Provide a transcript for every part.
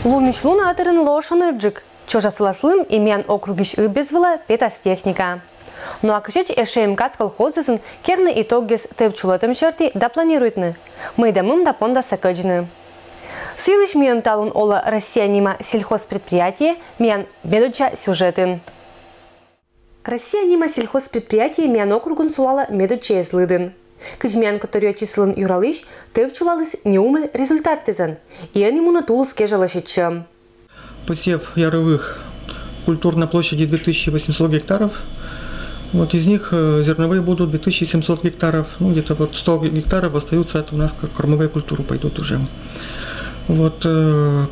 Лунышлуна атырын лошаныджик. Чожасыласлым имян округиш ыбезвала петас-техника. Ну а кышеч МКАД колхозысын керны итоггес тывчулатым черти да планируйтны. Мыйдамым да понда сакаджны. Силыш миян талун ола Россия нима сельхозпредприятие миян медуча сюжетын. Россия нима сельхозпредприятие миян округун сулала медуча эзлыдын. Кыжмян который числын юралыш тывчулалыс неумы результат тезен. И они муна тулус кежалашечем. Посев яровых культур на площади 2800 гектаров. Вот из них зерновые будут 2700 гектаров. Ну, где-то вот 100 гектаров остаются, это у нас как кормовые культуры пойдут уже. Вот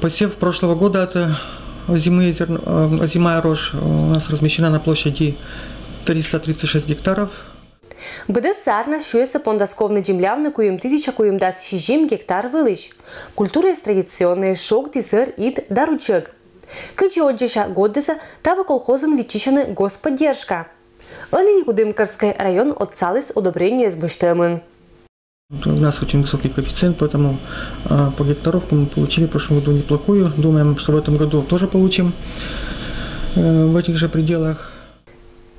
посев прошлого года, это озимая рожь у нас размещена на площади 336 гектаров. БД сарна шуеса пондасковны землявны куем 1000 куем даст 6 гектар вылыш. Культура есть традиционная шок, тизер, ид, даручек. Кычи отжеша годдеса тава колхозын вичишаны господдержка. Они Кудымкарский район отцалыс одобрение с быштемын. У нас очень высокий коэффициент, поэтому по гектаровку мы получили в прошлом году неплохую. Думаем, что в этом году тоже получим в этих же пределах.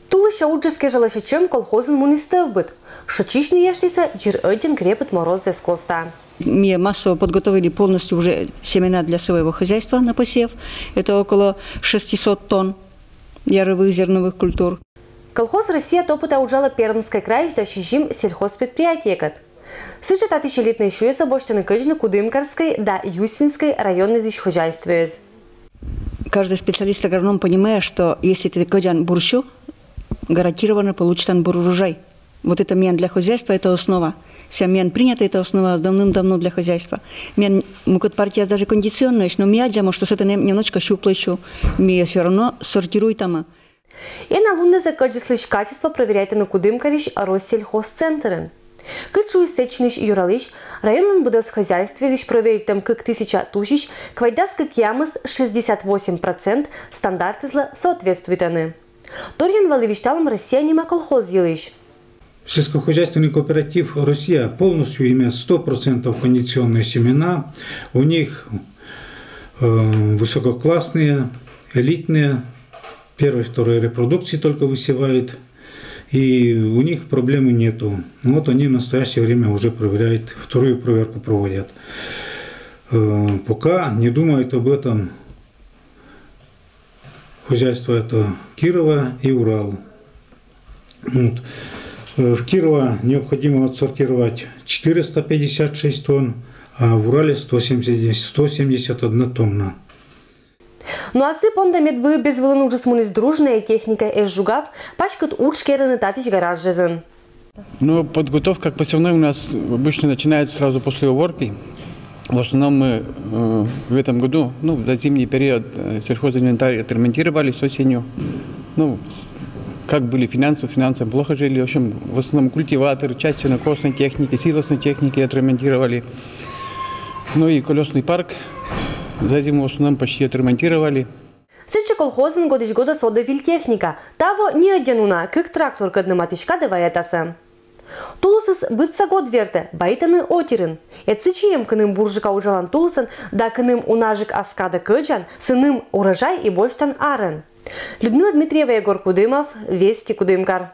Тулыша уджеске жалашечем колхозын мунистевбыт. Шочишный ештиса жир один крепит мороз за скоста. Мы массово подготовили полностью уже семена для своего хозяйства на посев. Это около 600 тонн яровых зерновых культур. Колхоз «Россия» топыта уджала Пермской край да щижим сельхозпредприятиекат. Сычета тысячелетной шуеса боштаны кыжны Кудымкарской да Юсинской районной хозяйствуез. Каждый специалист-агроном понимает, что если ты кыжан бурщу, гарантированно получит он урожай. Вот это мен для хозяйства, это основа. Вся мен принята, это основа давным-давно для хозяйства. Мен могут партия даже кондиционная, но мияджамо, что с это немножко щуплощу, мы все равно сортируем там. И на лунне за качество качества проверяйте на Кудымкариш Россельхозцентрен. Кычу истечниш юралиш, районный будос хозяйстве здесь проверить там как 1000 тысяч, квайдас как ямас 68% стандарты зла соответствует они. Торьян валивишталом Россия нима колхоз елиш. Сельскохозяйственный кооператив «Россия» полностью имеет 100% кондиционные семена. У них высококлассные, элитные, первой, второй репродукции только высевают. И у них проблемы нету. Вот они в настоящее время уже проверяют, вторую проверку проводят. Пока не думают об этом хозяйство это Кирова и Урал. Вот. В Кирова необходимо отсортировать 456 тонн, а в Урале 171 тонна. Ну а сыпонда медбы без волны уже смунис дружная техника из жугав, пачкат учкеры татич гараж жезен. Ну, подготовка к посевной у нас обычно начинается сразу после уборки. В основном мы в этом году, ну, за зимний период сельхозинвентарь отремонтировали с осенью. Ну, как были финансами плохо жили. В общем, в основном культиватор, часть сенокосной техники, силосной техники отремонтировали. Ну и колесный парк за зиму в основном почти отремонтировали. Сыча колхозын годыш года сода вильтехника. Таво не оденуна, как трактор каднаматышка даваятаса. Тулусыз бытса год верте, байтаны отерын. Эцичием кыным буржика ужалан тулусын, да кыным унажик аскада кыджан, сыным урожай и боштан арен. Людмила Дмитриева, Егор Кудымов, Вести Кудымкар.